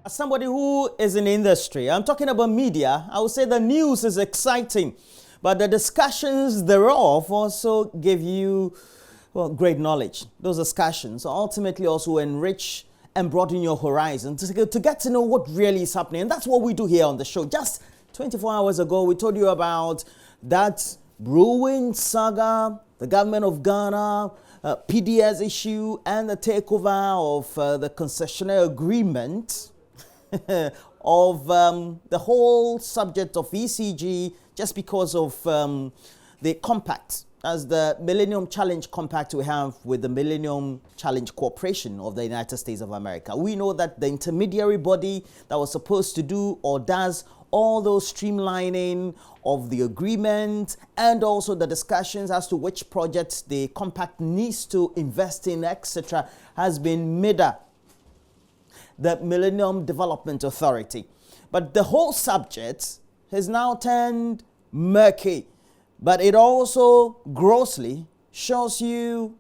As somebody who is in the industry, I'm talking about media, I would say the news is exciting, but the discussions thereof also give you, great knowledge. Those discussions ultimately also enrich and broaden your horizon to get to know what really is happening. And that's what we do here on the show. Just 24 hours ago, we told you about that brewing saga, the government of Ghana, PDS issue, and the takeover of the concessionaire agreement of the whole subject of ECG just because of the compact, as the Millennium Challenge Compact we have with the Millennium Challenge Corporation of the United States of America. We know that the intermediary body that was supposed to do or does all those streamlining of the agreement and also the discussions as to which projects the compact needs to invest in, etc., has been MIDA, the Millennium Development Authority. But the whole subject has now turned murky, but it also grossly shows you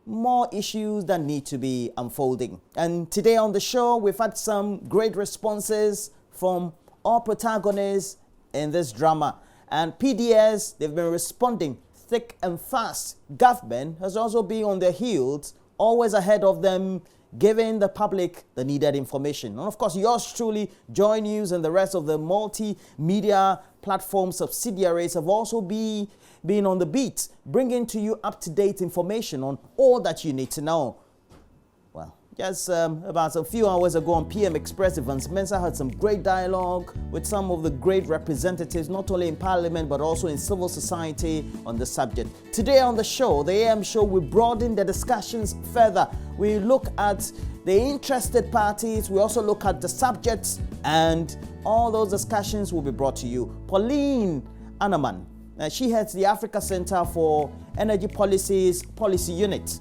more issues that need to be unfolding. And today on the show, we've had some great responses from all protagonists in this drama. And PDS, they've been responding thick and fast. Government has also been on their heels, always ahead of them, giving the public the needed information. And of course, yours truly, JoyNews, and the rest of the multimedia platform subsidiaries have also been on the beat, bringing to you up-to-date information on all that you need to know. Well, just about a few hours ago on PM Express, Evans Mensah had some great dialogue with some of the great representatives, not only in Parliament, but also in civil society on the subject. Today on the show, the AM show, we broaden the discussions further. We look at the interested parties. We also look at the subjects, and all those discussions will be brought to you. Pauline Anaman, she heads the Africa Center for Energy Policies Policy Unit.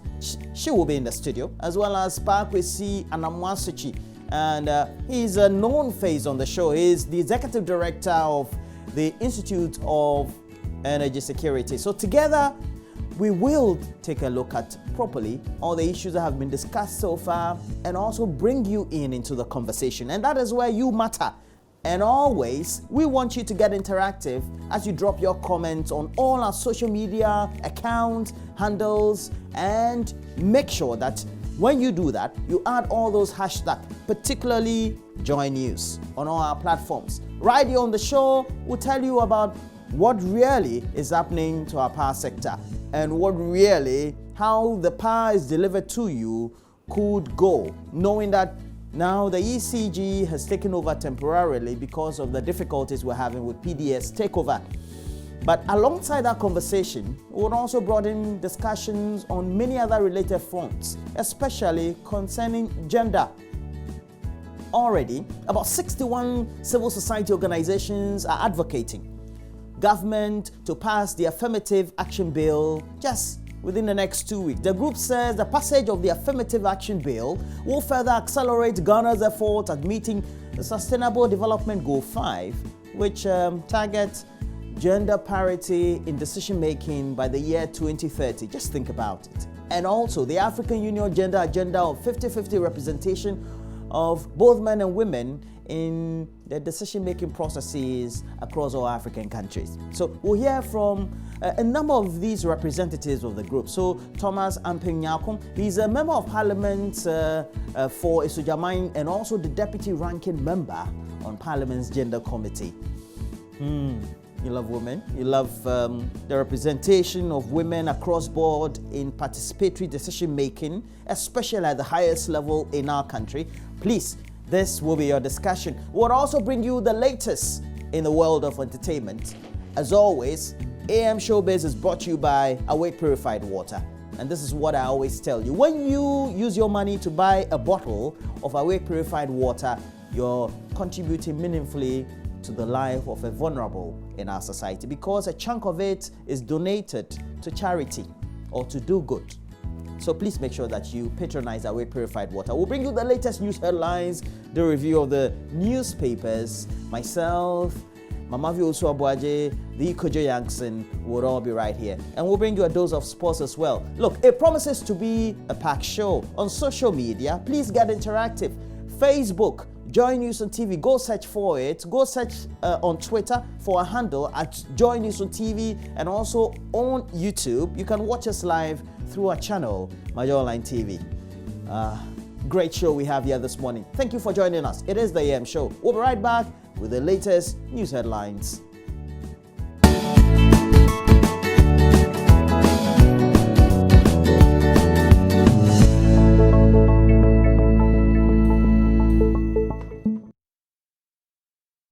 She will be in the studio, as well as Pakwesi Anamwasuchi. And he's a known face on the show. He's the executive director of the Institute of Energy Security. So together, we will take a look at properly all the issues that have been discussed so far and also bring you into the conversation. And that is where you matter. And always, we want you to get interactive as you drop your comments on all our social media accounts, handles, and make sure that when you do that, you add all those hashtags, particularly JoyNews, on all our platforms. Right here on the show, we'll tell you about what really is happening to our power sector and how the power is delivered to you could go, knowing that now the ECG has taken over temporarily because of the difficulties we're having with PDS takeover. But alongside that conversation, we would also broaden discussions on many other related fronts, especially concerning gender. Already, about 61 civil society organizations are advocating government to pass the Affirmative Action Bill just within the next 2 weeks. The group says the passage of the Affirmative Action Bill will further accelerate Ghana's effort at meeting the Sustainable Development Goal 5, which targets gender parity in decision-making by the year 2030. Just think about it. And also the African Union Gender Agenda of 50-50 representation of both men and women in the decision-making processes across all African countries. So we'll hear from a number of these representatives of the group. So Thomas Ampeng-Nyakon, he's a member of Parliament for Isujamain and also the deputy ranking member on Parliament's Gender Committee. You love women. You love the representation of women across board in participatory decision-making, especially at the highest level in our country. Please, this will be your discussion. We'll also bring you the latest in the world of entertainment. As always, AM Showbiz is brought to you by Awake Purified Water. And this is what I always tell you. When you use your money to buy a bottle of Awake Purified Water, you're contributing meaningfully to the life of a vulnerable in our society, because a chunk of it is donated to charity or to do good. So please make sure that you patronize Awake Purified Water. We'll bring you the latest news headlines, the review of the newspapers. Myself, Mama Viosu Abuaje, the Kojo Yankson will all be right here. And we'll bring you a dose of sports as well. Look, it promises to be a packed show. On social media, please get interactive. Facebook, Joy News on TV. Go search for it. Go search on Twitter for a handle at Joy News on TV, and also on YouTube. You can watch us live through our channel, Major Online TV. Great show we have here this morning. Thank you for joining us. It is the AM Show. We'll be right back with the latest news headlines.